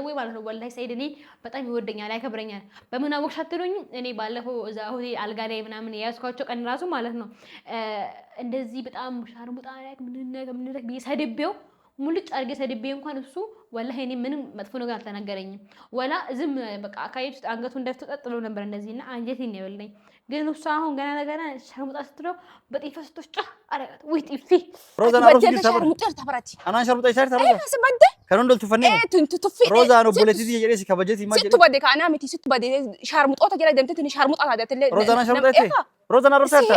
ባይዘው ማለት ነው ወላሂ ሰይድ እኔ በጣም ይወደኛል ያከብረኛል በምን አወቅሽ አትሉኝ እኔ ባለፈው እዛ ሆቴል አልጋ ላይ ምናምን ያስኳቸው ቀን ራሱ ማለት ነው እንደዚህ በጣም ሻርሙጣ ላይ ምን ነገር ቢሰድቤው ሙልጭ አድርጌ ሰድቤ እንኳን እሱ ወላሂ እኔ ምንም መጥፎ ነገር አልተናገረኝም ወላ ዝም በቃ አካይት ውስጥ አንገቱን ደፍቶ ቀጥሎ ነበር እንደዚህና አንጀቴን ነው የበላኝ ግን እሱ አሁን ገና ለገና ሻርሙጣ ስትለው በጢፍ ፈስቶች አረጋት ወይ ጢፊ ሮዛና ሮዝ ሻርሙጣ ተፈራቲ አና ሻርሙጣ ይሳር ተሮዛ ሰበደ ከሮንዶል ትፈኒ ሮዛ ነው ቦለቲ የሬሲ ከበጀት ይማጀ ሲቱ በደ ካና ሚቲ ሲቱ በደ ሻርሙጣ ተገላ ደምተ ትንሽ ሻርሙጣ ታደተለ ሮዛና ሻርሙጣ ይሄ ሮዛና ሮሳርታ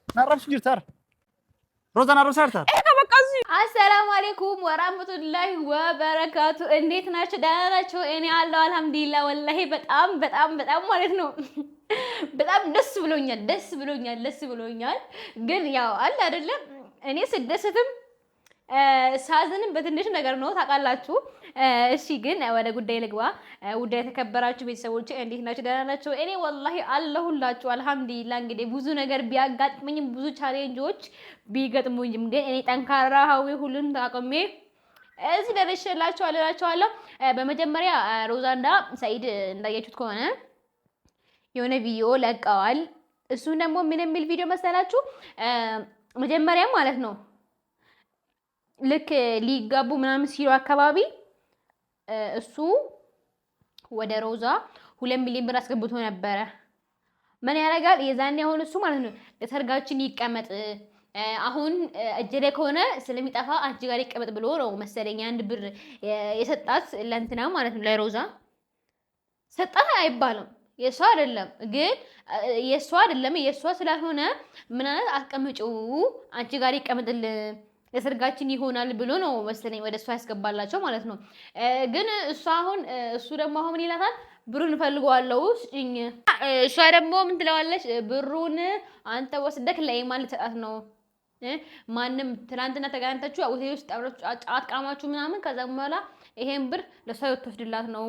ናራፍሽ ጅርታር ሮዛና ሮሳርታ አሰላሙ አለይኩም ወራህመቱላሂ ወበረካቱ እንዴት ናችሁ ደህና ናችሁ እኔ አለሁ አልহামዱሊላህ ወላሂ በጣም ማለት ነው በጣም ደስ ብሎኛል ግን ያው አለ አይደለም እኔ ስደስትም ሳዝንም በትንሽ ነገር ነው ታውቃላችሁ እሺ ግን ወደ ጉዳይ ልግባ ውድ የተከበራችሁ ቤተሰቦቼ እንዴት ናችሁ ደህና ናችሁ እኔ ወላሂ አለሁላችሁ አልহামዱሊላህ እንግዲህ ብዙ ነገር ቢያጋጥመኝም ብዙ ቻሌንጆች ቢገጥሙኝም ግን እኔ ጠንካራ ሀዊ ሁሉን ታቆሜ እዚህ ደርሼላችኋለሁ በመጀመሪያ ሮዛና ሰይድ እንዳያችሁት ከሆነ የሆነ ቪዲዮ ለቀዋል እሱን ደግሞ ምን የሚል ቪዲዮ መሰላችሁ መጀመሪያ ማለት ነው ልክ ሊጋቡ ምናምን ሲሉ አካባቢ እሱ ወደ ሮዛ 2 ሚሊዮን ብር አስገብቶ ነበር ምን ያረጋል የዛኔ አሁን እሱ ማለት ነው ለሰርጋችን ይቀመጥ አሁን እጀለ ከሆነ ስለሚጠፋ አንቺ ጋር ይቀመጥ ብሎ ነው መሰለኝ አንድ ብር የሰጣት ለእንትና ማለት ነው ለሮዛ ሰጣት አይባልም የሷ አይደለም ግን የሷ ስላልሆነ ምን አለ አስቀምጪው አንቺ ጋር ይቀመጥል ለሰርጋችን ይሆናል ብሎ ነው መሰለኝ ወደሷ ያስገባላቸው ማለት ነው ግን እሱ ደግሞ አሁን ምን ይላታል ብሩን ፈልገዋለሁ ስጪኝ እሷ ደግሞ ምን ትለዋለች ብሩን አንተ ወስደክ ለኢማን ልትሰጣት ነው ማንንም ትናንትና ተጋንታችሁ ሆቴል ውስጥ ጫት ቃማችሁ ምናምን ከዛ በኋላ ይሄን ብር ለሷ ይወስድላት ነው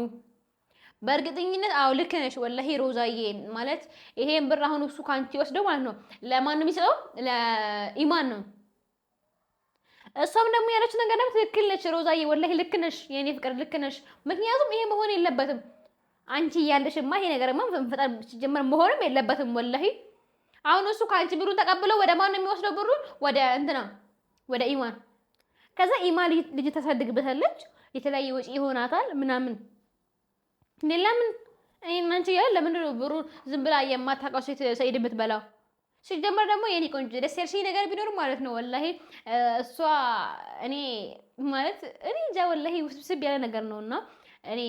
በእርግጠኝነት አው ልክ ነሽ ወላሂ ሮዛዬ ማለት ይሄን ብር አሁን እሱ ካንቺ ወስደው ማለት ነው ለማንም ይሰጠው ለኢማን ነው እሷም ደግሞ ያለች ነገር ደግሞ ትክክል ነች ሮዛዬ ወላሂ ልክ ነሽ የኔ ፍቅር ልክ ነሽ ምክንያቱም ይሄ መሆን የለበትም አንቺ ያለሽማ ይሄ ነገርማ ፈጣን ሲጀመር መሆንም የለበትም ወላሂ አሁን እሱ ካንቺ ብሩን ተቀብለው ወደ ማን ነው የሚወስደው ብሩን ወደ እንትና ወደ ኢማን ከዛ ኢማን ልጅ ታሳድግበታለች የተለያየ ወጪ ይሆናታል ምናምን ለምን እናንቺ ያለ ለምን ነው ብሩ ዝም ብላ የማታውቀው ሴት ሰይድ የምትበላው ሲጀመር ደግሞ የኔ ቆንጆ ደስ ያልሽኝ ነገር ቢኖር ማለት ነው ወላሂ እሷ እኔ እንጃ ወላሂ ውስብስብ ያለ ነገር ነውና እኔ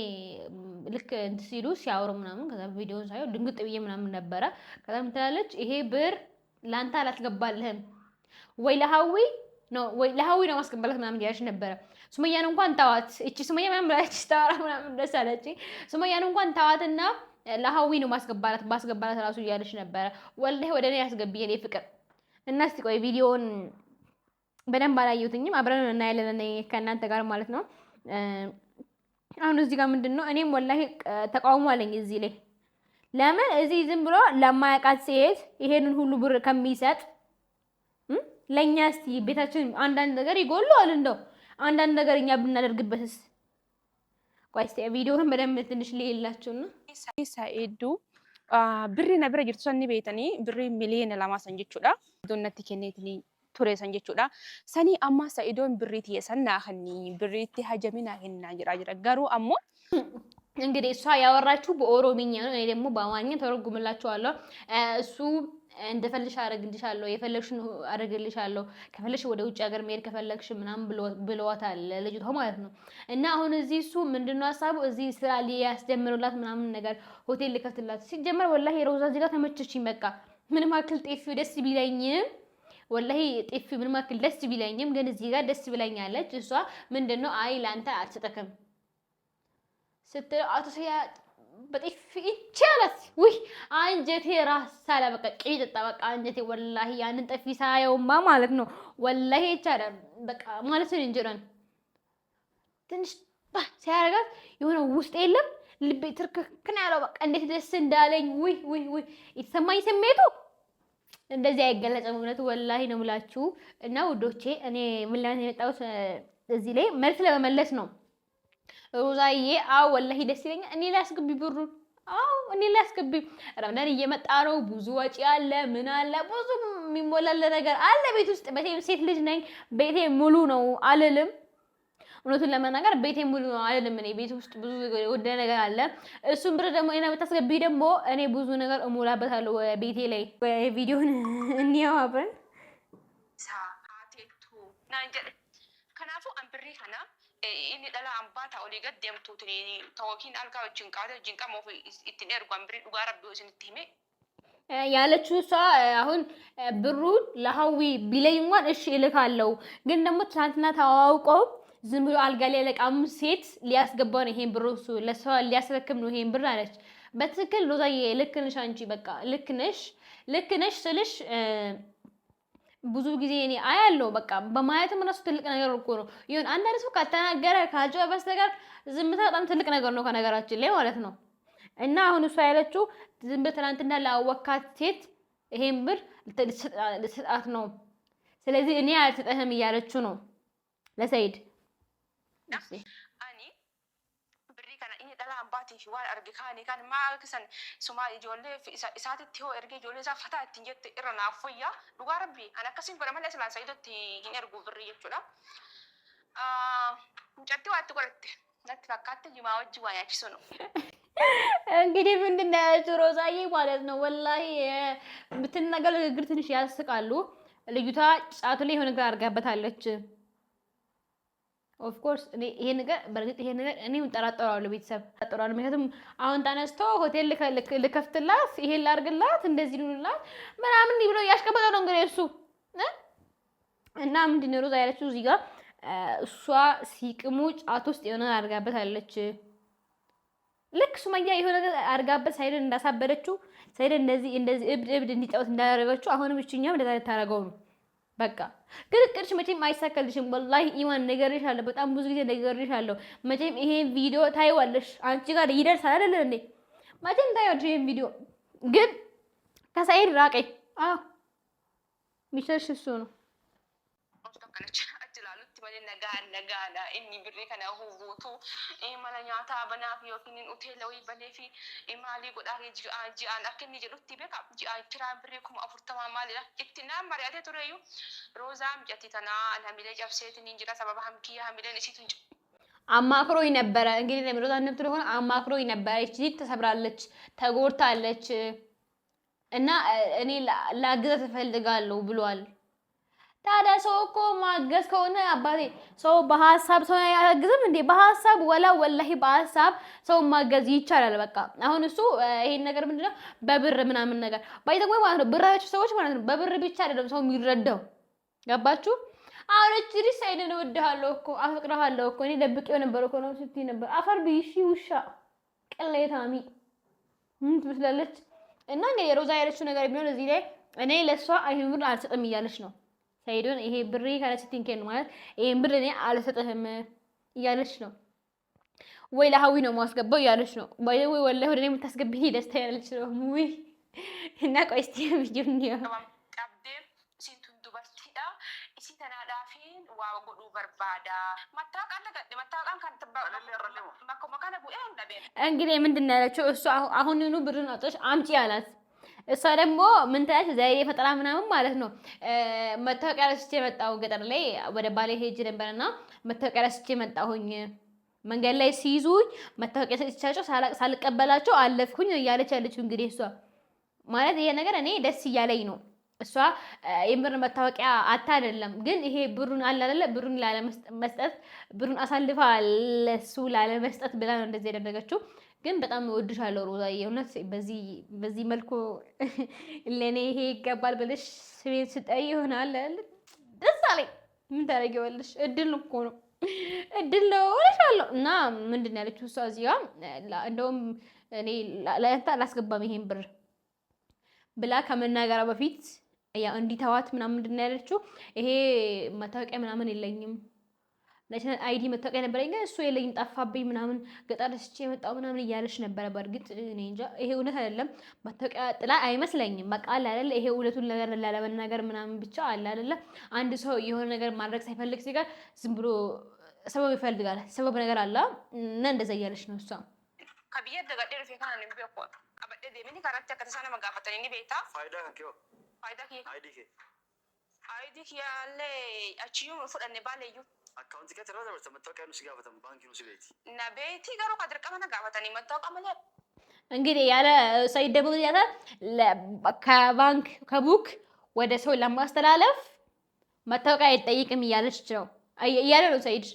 ልክ ሲሉ ሲያወሩ ምናምን ከዛ ቪዲዮውን ሳይው ድንግጥ ብዬ ምናምን ነበረ ከዛ ምን ትላለች ይሄ ብር ላንተ አላስገባልህም ወይ ለሃዊ ነው ማስገባላት ምናምን ያልሽ ነበረ ሱመያን እንኳን ታዋት እቺ ሱመያ ምናምን ብላች ታወራ ምናምን ደስ አለች ሱመያን እንኳን ታዋትና ለሃዊ ነው ማስገባላት ራሱ ያልሽ ነበረ ወላሂ ወደ እኔ ያስገቢ የኔ ፍቅር እና እስቲ ቆይ ቪዲዮውን በደንብ አላየሁትኝም አብረን እናያለን እኔ ከእናንተ ጋር ማለት ነው አሁን እዚህ ጋር ምንድነው እኔም ወላሂ ተቃውሞ አለኝ እዚህ ላይ ለምን እዚህ ዝም ብሎ ለማያውቃት ሴት ይሄንን ሁሉ ብር ከሚሰጥ ለኛ እስቲ ቤታችን አንዳንድ ነገር ይጎልዋል እንደው አንዳንድ ነገር እኛ ብናደርግበትስ ቆይ እስቲ ቪዲዮውን በደንብ ትንሽ ልይላችሁና ሰይዱ ብሪ ነብረ ጅርቱ ሰኒ ቤተኒ ብሪ ሚሊየን ለማሰን ጀቹዳ ዶነቲ ከኔትኒ ቱሬሰን ጀቹዳ ሰኒ አማ ሰይዶን ብሪት የሰና ኸኒ ብሪት ሀጀሚና ሄና ጅራጅራ ጋሩ አሞ እንግዲህ እሷ ያወራችሁ በኦሮሚኛ ነው እኔ ደግሞ በአማርኛ ተረጉምላችኋለሁ እሱ እንደፈልሽ አረግልሻለሁ የፈለግሽን አረግልሻለሁ ከፈለግሽ ወደ ውጭ ሀገር መሄድ ከፈለግሽ ምናምን ብለዋታል ልጅቷ ማለት ነው እና አሁን እዚህ እሱ ምንድነው ሐሳቡ እዚህ ስራ ሊያስጀምሩላት ምናምን ነገር ሆቴል ልከፍትላት ሲጀመር ወላሂ ሮዛ እዚህ ጋር ተመቸችኝ በቃ ምንም አክል ጤፍ ደስ ቢለኝም ወላሂ ጤፍ ምንም አክል ደስ ቢለኝም ግን እዚህ ጋር ደስ ብለኛለች እሷ ምንድነው አይ ላንተ አልሰጠከም ስትል አጥቶያ በጤፍ ይቻላል ወይ አንጀቴ ራሳላ በቃ ቂጥጣ በቃ አንጀቴ ወላሂ ያንን ጠፊ ሳየውማ ማለት ነው ወላሂ ይቻላል በቃ ማለት ነው እንጀራን ትንሽ ሲያረጋት የሆነ ውስጥ የለም ልቤ ትርክክና ያለው በቃ እንዴት ደስ እንዳለኝ ወይ የተሰማኝ ስሜቱ እንደዚህ አይገለጽም እውነት ወላሂ ነው የምላችሁ እና ውዶቼ እኔ ምን ለማለት የመጣሁት እዚህ ላይ መልስ ለመመለስ ነው ሮዛዬ አዎ ወላሂ ደስ ይለኛል። እኔ ላይ አስገቢ ብሩን። አዎ እኔ ላይ አስገቢ። ረመዳን እየመጣ ነው። ብዙ ወጪ አለ፣ ምን አለ፣ ብዙ የሚሞላል ነገር አለ ቤት ውስጥ። መቼም ሴት ልጅ ነኝ፣ ቤቴ ሙሉ ነው አልልም። እውነቱን ለመናገር ቤቴ ሙሉ ነው አልልም። እኔ ቤት ውስጥ ብዙ ወደ ነገር አለ። እሱን ብር ደግሞ እኔ ብታስገቢ ደግሞ እኔ ብዙ ነገር እሞላበታለሁ ቤቴ ላይ። ቪዲዮን እንየው አብረን። ከናፉ አንብሬ ከና inni dhala ambaa ta'olii gad deemtu tawaakiin algaa wajjin qaata wajjin qamoo ittiin ergu አንብሬ dhugaa rabbii isinitti hime ያለችው እሷ አሁን ብሩን ለሀዊ ቢለኝ እንኳን እሺ እልካለሁ፣ ግን ደግሞ ትናንትና ተዋውቀው ዝም ብሎ አልጋ ላይ ለቃም ሴት ሊያስገባው ነው ይሄን ብር እሱ ለሷ ሊያስረክም ነው ይሄን ብር አለች። በትክክል ሮዛዬ ልክ ነሽ አንቺ፣ በቃ ልክ ነሽ ስልሽ ብዙ ጊዜ እኔ አያለው በቃ በማየትም እራሱ ትልቅ ነገር እኮ ነው። ይሁን አንዳንድ ሰው ካልተናገረ ካልጮኸ በስተቀር ዝምታ በጣም ትልቅ ነገር ነው ከነገራችን ላይ ማለት ነው። እና አሁን እሷ ያለችው ዝም ብለህ ትናንትና ላወካት ሴት ይሄን ብር ልትሰጣት ነው። ስለዚህ እኔ አልሰጠህም እያለችው ነው ለሰይድ። Baatiif waan arge kaanii kan maal kisan suma ijoollee isaatitti hoo erge ijoollee isaa fataa ittiin jette irra naaf fayyaa dhugaa rabbii an akkasiin godha malee silaan sa'iidatti hin ergu birrii jechuudha. Mucatti waatti godhatte natti fakkaatti jimaa wajji waa nyaachisu ነው እንግዲህ ምንድን ነው ያለችው ሮዛዬ ማለት ነው። ወላሂ ብትናገር ንግግር ትንሽ ያስቃሉ። ልጅቷ ጫቱ ላይ የሆነ ነገር አድርጋበታለች። ኦፍ ኮርስ ይሄ ነገር በርግጥ ይሄ ነገር እኔም ጠራጠራለሁ፣ ቤተሰብ ጠራጠራለሁ። ምክንያቱም አሁን ተነስቶ ሆቴል ልከፍትላት ይሄን ላድርግላት እንደዚህ ልውላት ምናምን ብሎ ያሽቀበጠ ነው እንግዲህ እሱ እና ምንድን ነው ሮዛ ያለችው እዚህ ጋር እሷ ሲቅሙ ጫት ውስጥ የሆነ አድርጋበታለች። ልክ ሱመያ የሆነ ነገር አድርጋበት ሳይደን እንዳሳበደችው ሳይደን እንደዚህ እብድ እንዲጫወት እንዳደረገችው አሁንም እችኛም እንደዛ ታረገው ነው። በቃ ግርቅርሽ መቼም አይሳካልሽም። ወላሂ ኢማን ነገርሻለሁ፣ በጣም ብዙ ጊዜ ነገርሻለሁ። መቼም ይሄን ቪዲዮ ታይዋለሽ፣ አንቺ ጋር ይደርሳል አይደል እንዴ? መቼም ታይዋለሽ ይሄን ቪዲዮ። ግን ከሰይድ ራቀኝ። አዎ ሚሸሽ እሱ ነው። nagaadha inni birrii kana hubuutu mala nyaataa banaaf yookiin hoteela wayii banee fi maalii godhaa ji'aan akka inni jedhutti beeka ji'aan kiraan birrii 40 maalidha itti naan mari'atee tureyyuu roozaa mijatti tanaa hamilee cabseetiin hin jira sababa hamkiyyaa hamileen isiitu hin አማክሮኝ ነበረ እንግዲህ ለምሮዛ ነብት ሆነ አማክሮኝ ነበረ። እቺ ተሰብራለች፣ ተጎድታለች እና እኔ ላግዛት እፈልጋለሁ ብሏል። ታዲያ ሰው እኮ ማገዝ ከሆነ አባቴ ሰው በሐሳብ ሰው ያግዝም እንዴ? በሐሳብ ወላሂ በሐሳብ ሰው ማገዝ ይቻላል። በቃ አሁን እሱ ይሄን ነገር ምንድነው በብር ምናምን ነገር ባይተቆይ ማለት ነው። ብራችሁ ሰዎች ማለት ነው በብር ብቻ አይደለም ሰው የሚረዳው። ገባችሁ? አሁን እቺ ልጅ ሳይደን እወድሃለሁ እኮ አፈቅርሃለሁ እኮ እኔ ደብቄው ነበር እኮ ነው ስትይ ነበር። አፈር ቢሺ ውሻ ቅሌታሚ ምን ትመስላለች? እና እንግዲህ የሮዛ ያለችው ነገር ቢሆን እዚህ ላይ እኔ ለሷ አይሁን ብር አልሰጥም እያለች ነው። ሳይዶን ይሄ ብር ካለችኝ ከን ማለት ይሄን ብር እኔ አልሰጥህም እያለች ነው። ወይ ለሀዊ ነው ማስገባው እያለች ነው። ወይ ወላሂ ወደ እኔ የምታስገብኝ ደስታ ያለች ነው። ወይ እና ቆይ እስቲ ቪዲዮ ነው ሲንቱን ዱበርቲዳ እሲ ተናዳፊን ዋው ጎዱ በርባዳ ማታቃለ ገደ ማታቃን ካንተባለ ማከመካነ ቡኤ እንደበ እንግዲህ ምንድነው ያለችው እሱ አሁንኑ ብሩን አውጥተሽ አምጪ አላት። እሷ ደግሞ ምን ታያች ዘይ ፈጠራ ምናምን ማለት ነው። መታወቂያ ረስቼ መጣሁ ገጠር ላይ ወደ ባሌ ሄጅ ነበርና መታወቂያ ረስቼ መጣሁኝ። መንገድ ላይ ሲይዙኝ መታወቂያ ሰጥቻቸው ሳልቀበላቸው አለፍኩኝ እያለች ያለችው እንግዲህ እሷ ማለት ይሄ ነገር እኔ ደስ እያለኝ ነው። እሷ የምር መታወቂያ አታ አይደለም ግን ይሄ ብሩን አለ አይደለ ብሩን ላለመስጠት ብሩን አሳልፋ ለሱ ላለመስጠት ብላ ነው እንደዚህ ያደረገችው። ግን በጣም እወድሻለሁ ሮዛዬ፣ እውነት በዚህ መልኩ ለኔ ይሄ ይገባል ብለሽ ስሜን ስጠይ ይሆናል ደስ አለኝ። ምን ታደርጊዋለሽ? እድል እኮ ነው እድል ነው እልሻለሁ። እና ምንድን ነው ያለችው እሷ እዚህ ጋር እንደውም እኔ ለአንተ አላስገባም ይሄን ብር ብላ ከመናገሯ በፊት ያው እንዲተዋት ምናምን ምንድን ነው ያለችው ይሄ መታወቂያ ምናምን የለኝም ለሽን አይዲ መታወቂያ ነበረኝ ግን እሱ የለኝም ጠፋብኝ ምናምን ገጠር ስቼ መጣው ምናምን እያለች ነበረ። በእርግጥ እኔ እንጃ ይሄ እውነት አይደለም መታወቂያ ጥላ አይመስለኝም። በቃ አለ አይደለ ይሄ እውነቱን ነገር ለመናገር ምናምን ብቻ አለ አይደለ አንድ ሰው የሆነ ነገር ማድረግ ሳይፈልግ ሲቀር ዝም ብሎ ሰበብ ይፈልጋል። ሰበብ ነገር አለ እና እንደዛ እያለች ነው እሷ። ከብየት ደጋዴ ነው ፈካና ነው ቢያቆ አበደ ደምኒ ካራቻ ከተሳነ መጋፈተን እንዲ ቤታ ፋይዳ ከኪዮ ፋይዳ ኪ አይዲ ኪ ያለ አቺዩ ፍደነ ባለዩ አካውንት ከትራ ደረሰ መታወቂያ ነው ሲጋፈተን ባንክ ነው ሲቤቲ እና ቤቲ ጋሩ ከድርቀመና ጋፈተን መታወቂያ ማለት እንግዲህ ያለ ሰይድ ደግሞ ያለ ከባንክ ከቡክ ወደ ሰው ለማስተላለፍ መታወቂያ አይጠይቅም እያለች ነው እያለ ነው ሰይድ።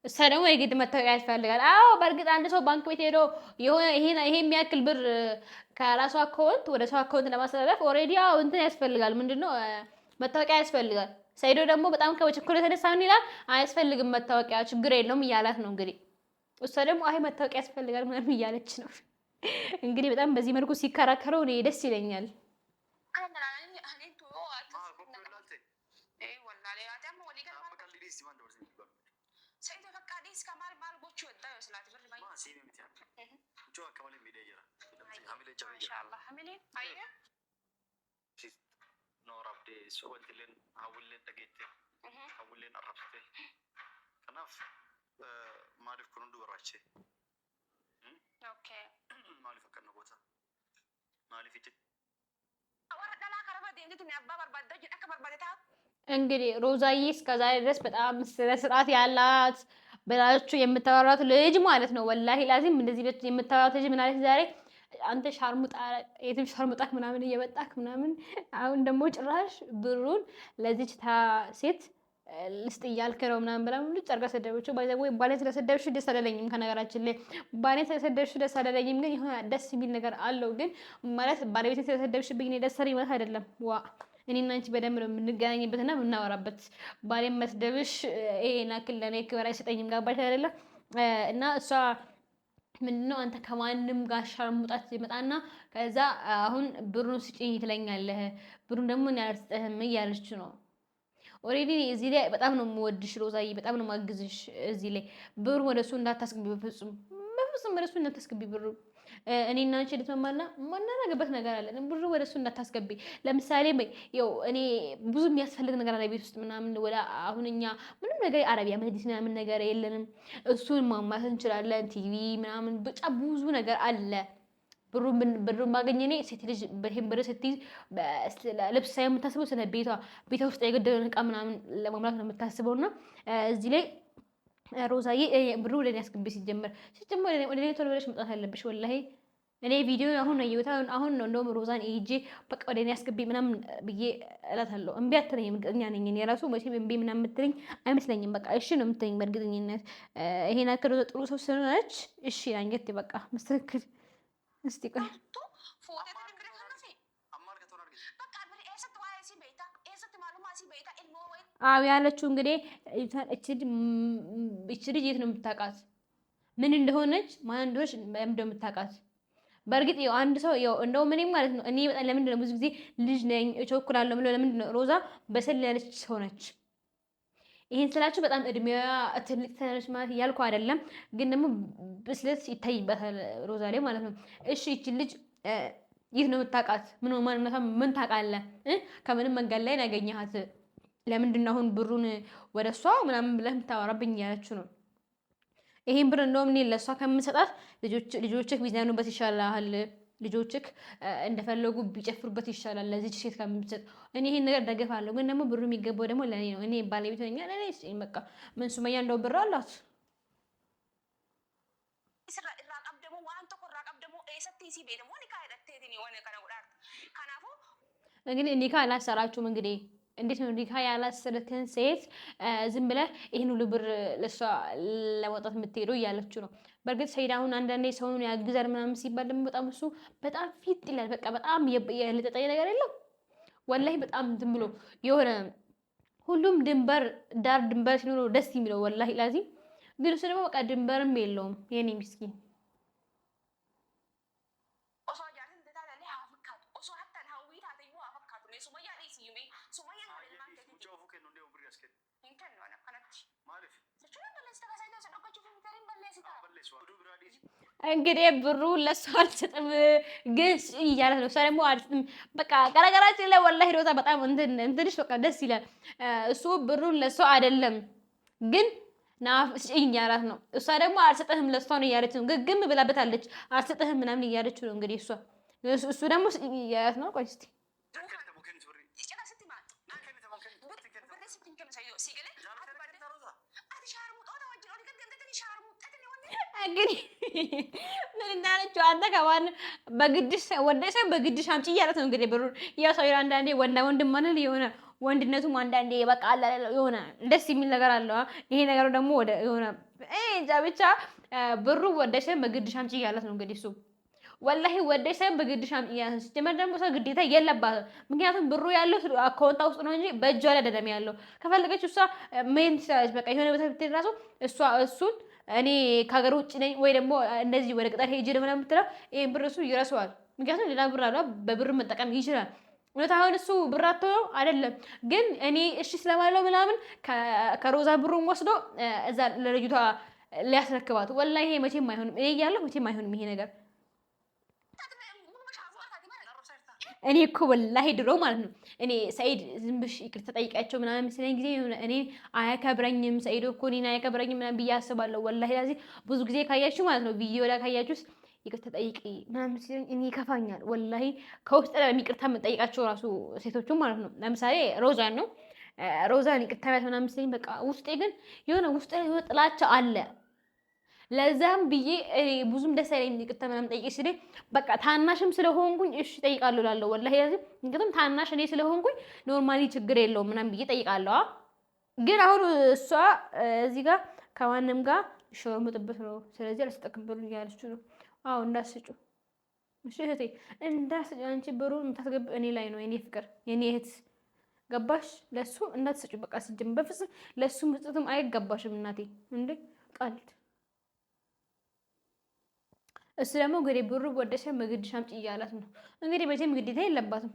እሷ ደግሞ የግድ መታወቂያ ያስፈልጋል። አዎ በእርግጥ አንድ ሰው ባንክ ቤት ሄዶ የሆነ ይሄ የሚያክል ብር ከራሱ አካውንት ወደ ሰው አካውንት ለማስተላለፍ ኦልሬዲ አዎ እንትን ያስፈልጋል። ምንድነው መታወቂያ ያስፈልጋል። ሰይዶ ደግሞ በጣም ከችኩል የተነሳ ምን ይላል? አያስፈልግም መታወቂያ ችግር የለውም እያላት ነው እንግዲህ። እሷ ደግሞ አይ መታወቂያ ያስፈልጋል ምናምን እያለች ነው እንግዲህ። በጣም በዚህ መልኩ ሲከራከረው እኔ ደስ ይለኛል። ማለፍ ኮንዱ ወራቼ ኦኬ ማለፍ ከነ ቦታ ማለፍ ይጭ አወራ ዳላ ከረባ ደንግት ነው አባ በርባዳ ጅ አከ በርባዳ እንግዲህ ሮዛዬ እስከዛሬ ድረስ በጣም ስለ ስርዓት ያላት በላችሁ የምታወራት ልጅ ማለት ነው። ወላሂ ላዚም እንደዚህ ቤት የምታወራት ልጅ ምን አለች ዛሬ? አንተ ሻርሙጣ የትም ሻርሙጣክ ምናምን እየመጣክ ምናምን አሁን ደግሞ ጭራሽ ብሩን ለዚች ሴት ልስጥ እያልክ ነው ምናምን ብላ ሁሉ ጨርጋ ሰደበችው። ባይዘው ባሌን ስለሰደብሽ ደስ አላለኝም። ከነገራችን ላይ ባሌን ስለሰደብሽ ደስ አላለኝም፣ ግን የሆነ ደስ የሚል ነገር አለው። ግን ማለት ባለቤቴን ስለሰደብሽብኝ እኔ ደስ አለኝ ማለት አይደለም። ዋ እኔና አንቺ በደንብ ነው የምንገናኝበትና የምናወራበት። ባሌን መስደብሽ ይሄን አክል ለኔ ክብር አይሰጠኝም። ጋባሽ አይደለ? እና እሷ ምንድነው አንተ ከማንም ጋር ሻርሙጣት ይመጣና ከዛ አሁን ብሩን ስጪኝ ትለኛለህ፣ ብሩን ደግሞ እኔ አልሰጥህም እያለች ነው። ኦሬዲ እዚህ ላይ በጣም ነው የምወድሽ ሮዛዬ፣ በጣም ነው ማግዝሽ። እዚህ ላይ ብሩ ወደሱ እንዳታስገቢ፣ በፍጹም ወደሱ እንዳታስገቢ ብሩ። እኔና አንቺ ልትመማና ማናረግበት ነገር አለ። ብሩ ወደሱ እንዳታስገቢ። ለምሳሌ ያው እኔ ብዙ የሚያስፈልግ ነገር አለ ቤት ውስጥ ምናምን፣ ወደ አሁን እኛ ምንም ነገር አረቢያ መድሊስ ምናምን ነገር የለንም። እሱን ማማት እንችላለን። ቲቪ ምናምን ብቻ ብዙ ነገር አለ። ብሩን ማገኘ እኔ ሴት ልጅ በቴም ብር ስትይዝ ልብስ ሳይሆን የምታስበው ስለ ቤቷ ውስጥ የገደለን እቃ ምናምን ለማምላት ነው የምታስበው። እና እዚህ ላይ ሮዛዬ ብሩ ወደ እኔ አስገቢ። ሲጀመር ወደ እኔ ቶሎ ብለሽ መውጣት አለብሽ። ወላሂ እኔ ቪዲዮ አሁን አሁን ነው እንደውም ሮዛን ሄጄ በቃ ወደ እኔ አስገቢ ምናምን ብዬ እላታለሁ። እምቢ አትለኝም፣ እርግጠኛ ነኝ። እኔ ራሱ መቼም እምቢ ምናምን የምትለኝ አይመስለኝም። በቃ እሺ ነው የምትለኝ በእርግጠኝነት። ይሄን አክል ጥሩ ሰው ስለሆነች እሺ አንገት በቃ መስተካከል እስቲ ቆይ አዎ ያለችው እንግዲህ እቺ ልጅ የት ነው የምታውቃት? ምን እንደሆነች ማን እንደሆነች በደንብ የምታውቃት። በእርግጥ ያው አንድ ሰው ያው እንደውም እኔም ማለት ነው እኔ በጣም ለምንድን ነው ብዙ ጊዜ ልጅ ነኝ እቸኩላለሁ የምለው ለምንድን ነው? ሮዛ በሰል ያለች ሰው ነች። ይሄን ስላችሁ በጣም እድሜዋ ትልቅ ተነሽ ማለት ያልኩ አይደለም፣ ግን ደግሞ ብስለት ይታይበታል ሮዛ ላይ ማለት ነው። እሺ እቺ ልጅ የት ነው የምታውቃት? ምን ማንነቷ ምን ታውቃለህ? ከምንም መንገድ ላይ ያገኘሃት ለምንድን ነው አሁን ብሩን ወደሷ ምናምን ብለህ የምታወራብኝ ያለችው ነው። ይሄን ብር እንደውም እኔ ለሷ ከምሰጣት ልጆችህ ቢዝናኑበት ይሻላል፣ ልጆችህ እንደፈለጉ ቢጨፍሩበት ይሻላል ለዚች ሴት ከምትሰጥ። እኔ ይሄን ነገር ደግፋለሁ፣ ግን ደግሞ ብሩ የሚገባው ደግሞ ለኔ ነው። እኔ ባለቤት ነኝ። ለኔ በቃ ምን ሱመያ እንደው ብር አላት እንግዲህ ኒካ አላሰራችሁም። እንግዲህ እንዴት ነው ኒካ ያላሰረትን ሴት ዝም ብለህ ይሄን ሁሉ ብር ለሷ ለማውጣት የምትሄደው እያለችው ነው። በእርግጥ ሰይድ አሁን አንዳንዴ ሰውን ያግዛል ምናምን ሲባል ደግሞ በጣም እሱ በጣም ፊት ይላል። በቃ በጣም የለጠጠኝ ነገር የለም ወላሂ። በጣም ዝም ብሎ የሆነ ሁሉም ዳር ድንበር ሲኖረው ደስ የሚለው ወላሂ ላዚም። ግን እሱ ደግሞ በቃ ድንበርም የለውም የኔ ምስኪን። እንግዲህ ብሩ ለሷ አልሰጥም ግን እያላት ነው። እሷ ደግሞ አልሰጥም በቃ ቀረቀራችን ላይ ወላሂ ሮዛ በጣም እንትንሽ በቃ ደስ ይላል። እሱ ብሩን ለሷ አይደለም ግን ናፍሽኝ ያላት ነው። እሷ ደግሞ አልሰጠህም ለእሷ ነው እያለች ነው። ግግም ብላበታለች። አልሰጠህም ምናምን እያለች ነው እንግዲህ እሷ። እሱ ደግሞ ስጭኝ እያላት ነው። ቆይ እስኪ እንግዲህ ምን እንዳለችው አንተ ከማን በግድሽ ወደሽ በግድሽ አምጪ እያለት ነው እንግዲህ ብሩን። ያው ሰው አንዳንዴ ወንድም ማለት የሆነ ወንድነቱም አንዳንዴ በቃ አለ የሆነ ደስ የሚል ነገር አለው። ይሄ ነገር ደግሞ ወደ የሆነ ብቻ ብሩ ወደሽ በግድሽ አምጪ እያለት ነው እንግዲህ እሱ። ወላሂ ወደሽ በግድሽ አምጪ እያለት ስትመር ደግሞ ሰው ግዴታ የለባትም። ምክንያቱም ብሩ ያለው አካውንታ ውስጥ ነው እንጂ በእጇ ላይ አይደለም ያለው። ከፈለገች እሷ ምን ትችላለች? በቃ የሆነ ቦታ ብትሄድ እራሱ እሱን እኔ ከሀገር ውጭ ነኝ ወይ ደግሞ እንደዚህ ወደ ቅጠር ሄጅ ነው ምናምን የምትለው ይሄን ብር እሱ ይረሳዋል። ምክንያቱም ሌላ ብር አለ በብር መጠቀም ይችላል። እውነት አሁን እሱ ብር አጥቶ አይደለም፣ ግን እኔ እሺ ስለማለው ምናምን ከሮዛ ብሩን ወስዶ እዛ ለልጅቷ ሊያስረክባት። ወላሂ ይሄ መቼም አይሆንም። እኔ እያለሁ መቼም አይሆንም ይሄ ነገር። እኔ እኮ ወላሂ ድሮ ማለት ነው እኔ ሰኢድ ዝም ብሽ ይቅርታ ጠይቃቸው ምናምን መስለኝ ጊዜ እኔ አያከብረኝም ሰኢድ እኮ እኔን አያከብረኝም ምናምን ብዬ አስባለሁ። ወላሂ ለዚህ ብዙ ጊዜ ካያችሁ ማለት ነው ቪዲዮ ላይ ካያችሁስ ይቅርታ ጠይቂ ምናምን ሲለኝ እኔ ይከፋኛል። ወላሂ ከውስጥ ላይ ይቅርታ የምጠይቃቸው ራሱ ሴቶቹ ማለት ነው። ለምሳሌ ሮዛን ነው ሮዛን ይቅርታ ቢያት ምናምን ሲለኝ በቃ ውስጤ ግን የሆነ ውስጤ የሆነ ጥላቻ አለ። ለዛም ብዬ ብዙም ደስ አይለኝም ይቅርታ ምናምን ጠይቄ ሲለኝ በቃ ታናሽም ስለሆንኩኝ እሺ እጠይቃለሁ እላለሁ። ወላሂ ለዚህ እንግዲህ ታናሽ እኔ ስለሆንኩኝ ኖርማሊ ችግር የለውም ምናምን ብዬ እጠይቃለሁ። ግን አሁን እሷ እዚህ ጋር ከማንም ጋር ሸርሙጥበት ነው። ስለዚህ አልተጠቅበሉ እያለች ነው። አዎ እንዳስጩ እሺ እህቴ እንዳስጩ። አንቺ ብሩን የምታስገብ እኔ ላይ ነው የኔ ፍቅር የኔ እህት ገባሽ? ለሱ እንዳትሰጩ በቃ ሲጀም በፍጹም ለሱ መስጠትም አይገባሽም እናቴ። እንዴ ቀልድ። እሱ ደግሞ እንግዲህ ብሩ ወደሽ በግድሽ አምጪ እያላት ነው እንግዲህ። መቼም ግዴታ የለባትም።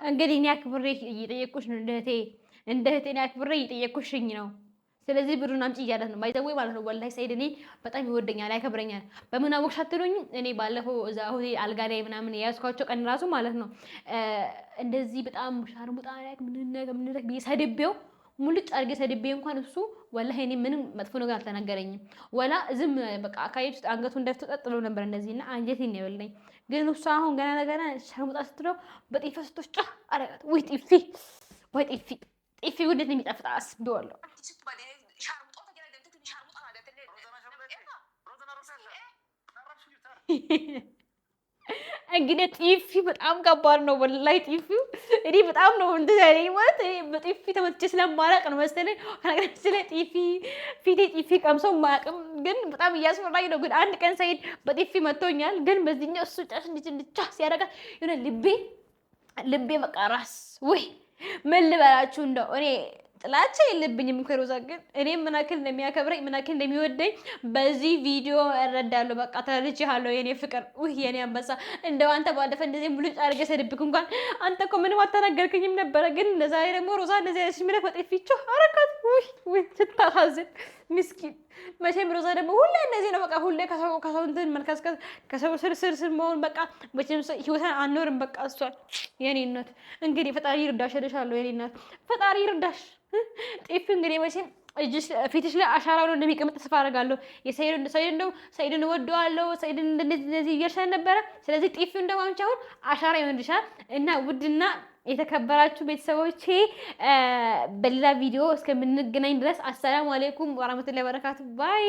እንግዲህ እኔ አክብሬ እየጠየኩሽ ነው እንደ እህቴ አክብሬ እየጠየኩሽኝ ነው። ስለዚህ ብሩን አምጪ እያላት ነው ባይዘዌ ማለት ነው። ወላሂ ሰኢድ እኔ በጣም ይወደኛል ያከብረኛል። በምን አወቅሽ አትሉኝ? እኔ ባለፈው እዛ ሆቴል አልጋ ላይ ምናምን የያዝኳቸው ቀን ራሱ ማለት ነው እንደዚህ በጣም ሻርሙጣ ላይ ምን ብዬ ሰድቤው ሙልጭ አድርጌ ሰድቤ እንኳን እሱ ወላሂ እኔ ምንም መጥፎ ነገር አልተናገረኝም። ወላ ዝም በቃ አካባቢ ውስጥ አንገቱን ደፍቶ ቀጥ ብሎ ነበር እንደዚህና አንጀቴን ነው የበላኝ። ግን እሱ አሁን ገና ለገና ሻርሙጣ ስትለው በጤፍ ስቶች ጫ አረጋት። ወይ ጤፊ ወይ ጤፊ ጤፊ ወዴት ነው የሚጣፍጥ አስቤዋለሁ። እንግዲህ ጢፊ በጣም ከባድ ነው ወላሂ። ጢፊው እኔ በጣም ነው እንደዚህ ማለት በጢፊ ተመትቼ ስለማላውቅ ነው መሰለኝ። ከነገራችን ላይ ጢፊ ፊቴ ጢፊ ቀምሶ ማያውቅም፣ ግን በጣም እያስፈራኝ ነው። ግን አንድ ቀን ሰኢድ በጢፊ መቶኛል። ግን በዚህኛው እሱ ጫሽ እንድቻ ሲያደርጋት የሆነ ልቤ በቃ ራስ ወይ ምን ልበላችሁ እንደው እኔ ጥላቻ የለብኝም ከሮዛ ግን እኔ ምን ያክል እንደሚያከብረኝ ምን ያክል እንደሚወደኝ በዚህ ቪዲዮ እረዳለሁ። በቃ ተረድቼሃለሁ የኔ ፍቅር። ውይ የኔ አንበሳ እንደው አንተ ባለፈ እንደዚህ ሙሉ አድርገህ ሰድብክ እንኳን አንተ እኮ ምንም አልተናገርከኝም ነበረ። ግን ዛሬ ደግሞ ሮዛ እንደዚህ አይነት ምልክ በጥፊቸው አረካት። ውይ ስታሳዝን ምስኪን። መቼም ሮዛ ደግሞ ሁሌ እንደዚህ ነው። በቃ ሁሌ ከሰው እንትን መልከስከስ ከሰው ስር መሆን በቃ መቼም ህይወታን አንኖርም። በቃ እሷን የኔ እናት እንግዲህ ፈጣሪ ይርዳሽ እልሻለሁ። የኔ እናት ፈጣሪ ይርዳሽ። ጤፍ እንግዲህ መቼም እጅሽ ፊትሽ ላይ አሻራው ነው እንደሚቀመጥ ተስፋ አደርጋለሁ። ሰኢድን እወደዋለሁ ሰኢድን እንደዚህ እያልሻል ነበረ። ስለዚህ ጤፍ እንደማንቻ አሁን አሻራ ይሆንልሻል። እና ውድና የተከበራችሁ ቤተሰቦቼ በሌላ ቪዲዮ እስከምንገናኝ ድረስ አሰላሙ አለይኩም ወራህመቱላሂ ወበረካቱ ባይ